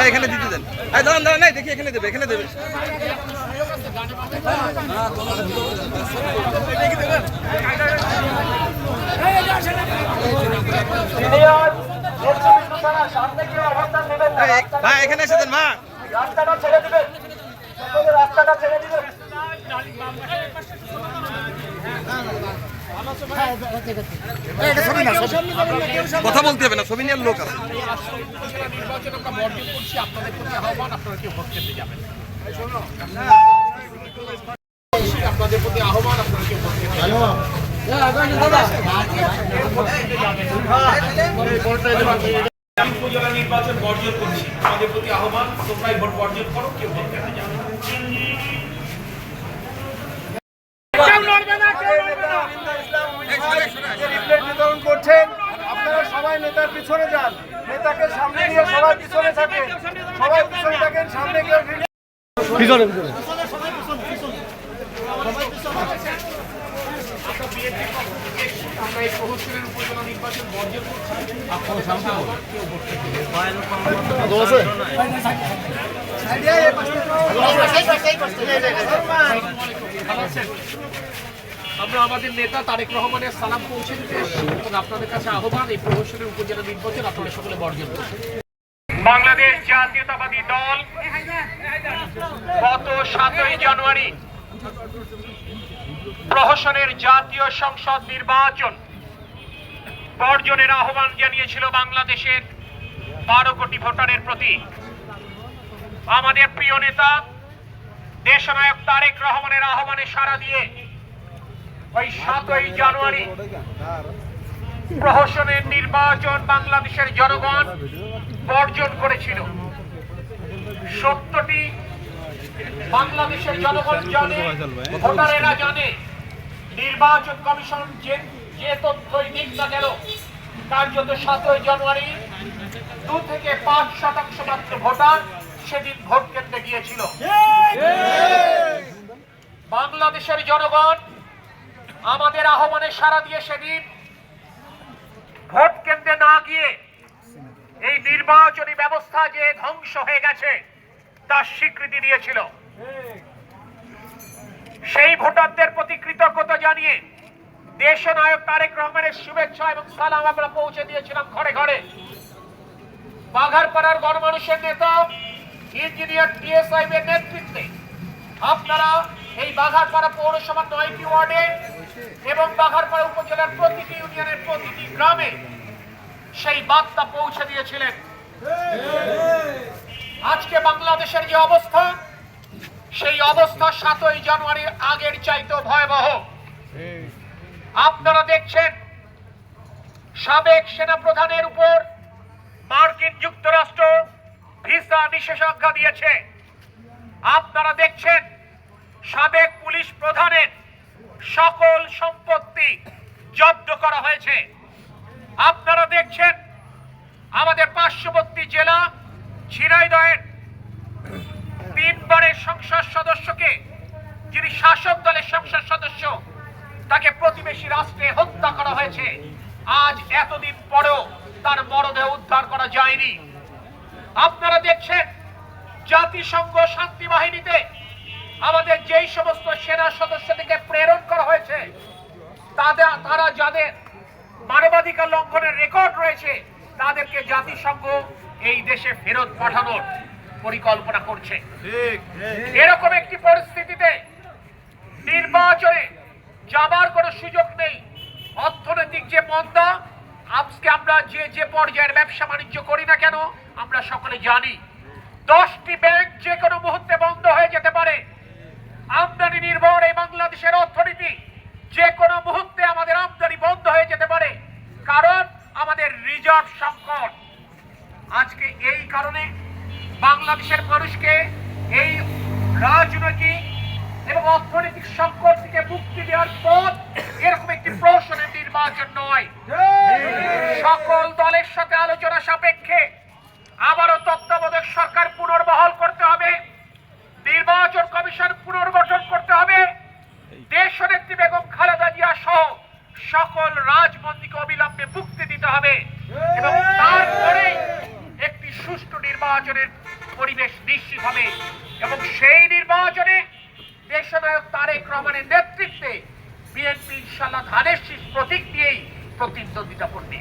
এখানে দিতে দেন। দাঁড়ান দাঁড়ান, নাই দেখি এখানে দেবে, এখানে দেবে। ভাই এখানে এসে দেন, মা রাস্তাটা ছেড়ে দিবেন, রাস্তাটা ছেড়ে দিবেন। কথা বলতে হবে না, ছবি নিয়ে লোক আছে। নির্বাচন আমরা বর্জন করছি, আপনাদের প্রতি আহ্বান, আপনারা কেউ ভোট কেন্দ্রে যাবেন। আপনাদের প্রতি আহ্বান, আপনারা কেউ ভোট কেন্দ্রে যাবেন। উপজেলা নির্বাচন বর্জন করছি, আমাদের প্রতি আহ্বান, তোমরাই ভোট বর্জন করো, কেউ ভোট কেন্দ্রে যাবেন। করছেন আপনারা সবাই নেতার পিছনে যান, নেতাকে সামনে নিয়ে সবাই পিছনে থাকেন, সবাই পিছনে থাকেন, সামনে গিয়ে পিছনে পিছনে আমরা এই প্রহসনের উপজেলা নির্বাচন বর্জন করছি, আপনারা সামনে কেউ ভোট কেন্দ্রে যাবেন। আমরা আমাদের নেতা তারেক রহমানের সালাম পৌঁছে দিতে এবং আপনাদের কাছে আহ্বান, এই প্রহসনের উপজেলা নির্বাচন আপনারা সকলে বর্জন করছেন। বাংলাদেশ জাতীয়তাবাদী দল গত 7ই জানুয়ারি প্রহসনের জাতীয় সংসদ নির্বাচন বর্জনের আহ্বান জানিয়েছিল বাংলাদেশের 12 কোটি ভোটারের প্রতি। আমাদের প্রিয় নেতা দেশনায়ক তারেক রহমানের আহ্বানে সাড়া দিয়ে ওই 7ই জানুয়ারি প্রহসনের নির্বাচন বাংলাদেশের জনগণ বর্জন করেছিল। সত্যটি বাংলাদেশের জনগণ জানে, ভোটারেরা জানে। নির্বাচন কমিশন যে তথ্যই দিক না কেন, কার্যত 7ই জানুয়ারি 2 থেকে 5% মাত্র ভোটার সেদিন ভোট কেন্দ্রে গিয়েছিল। বাংলাদেশের জনগণ আমাদের আহ্বানে সাড়া দিয়ে সেদিন ভোট কেন্দ্রে না গিয়ে এই নির্বাচনী ব্যবস্থা যে ধ্বংস হয়ে গেছে তার স্বীকৃতি দিয়েছিল। সেই ভোটারদের প্রতি কৃতজ্ঞতা জানিয়ে দেশনায়ক তারেক রহমানের শুভেচ্ছা এবং সালাম আমরা পৌঁছে দিয়েছিলাম ঘরে ঘরে। বাঘারপাড়ার গণমানুষের নেতা ইঞ্জিনিয়ার টিএসআই এর নেতৃত্বে আপনারা এই বাঘারপাড়া পৌরসভার 9টি ওয়ার্ডে এবং বাঘারপাড়া উপজেলার প্রতিটি ইউনিয়নের প্রতিটি গ্রামে সেই বার্তা পৌঁছে দিয়েছিলেন। আজকে বাংলাদেশের যে অবস্থা, সেই অবস্থা 7ই জানুয়ারির আগের চাইতেও ভয়াবহ। আপনারা দেখছেন সাবেক সেনাপ্রধানের উপর মার্কিন যুক্তরাষ্ট্র ভিসা নিষেধাজ্ঞা দিয়েছে। আপনারা দেখছেন সাবেক পুলিশ প্রধানের সকল সম্পত্তি জব্দ করা হয়েছে। আপনারা দেখছেন আমাদের পার্শ্ববর্তী জেলা ঝিনাইদহের 3 বারের সংসদ সদস্যকে, যিনি শাসক দলের সংসদ সদস্য, তাকে প্রতিবেশী রাষ্ট্রে হত্যা করা হয়েছে। আজ এতদিন পরেও তার মরদেহ উদ্ধার করা যায়নি। আপনারা দেখছেন জাতিসংঘ শান্তি বাহিনীতে আমাদের যেই সমস্ত সেনা সদস্যদেরকে প্রেরণ করা হয়েছে, তারা যাদের মানবাধিকার লঙ্ঘনের রেকর্ড রয়েছে, তাদেরকে জাতিসংঘ এই দেশে ফেরত পাঠানোর পরিকল্পনা করছে। এরকম একটি পরিস্থিতিতে নির্বাচনে যাবার কোনো সুযোগ নেই। অর্থনৈতিক যে মন্দা, আজকে আমরা যে পর্যায়ের ব্যবসা বাণিজ্য করি না কেন, আমরা সকলে জানি 10টি ব্যাংক যে কোনো মুহূর্তে বন্ধ হয়ে যেতে পারে। আমদানি নির্ভর এই বাংলাদেশের অর্থনীতি, যে কোনো মুহূর্তে আমাদের আমদানি বন্ধ হয়ে যেতে পারে, কারণ আমাদের রিজার্ভ সংকট। আজকে এই কারণে বাংলাদেশের মানুষকে এই রাজনৈতিক এবং অর্থনৈতিক সংকট থেকে মুক্তি দেওয়ার পথ এরকম একটি প্রহসনের নির্বাচন নয়। সকল দলের সাথে আলোচনা সাপেক্ষে আবারও নির্বাচনের পরিবেশ নিশ্চিত হবে এবং সেই নির্বাচনে দেশনায়ক তারেক রহমানের নেতৃত্বে বিএনপি ইনশাআল্লাহ ধানের শীষ প্রতীক দিয়েই প্রতিদ্বন্দ্বিতা করবে।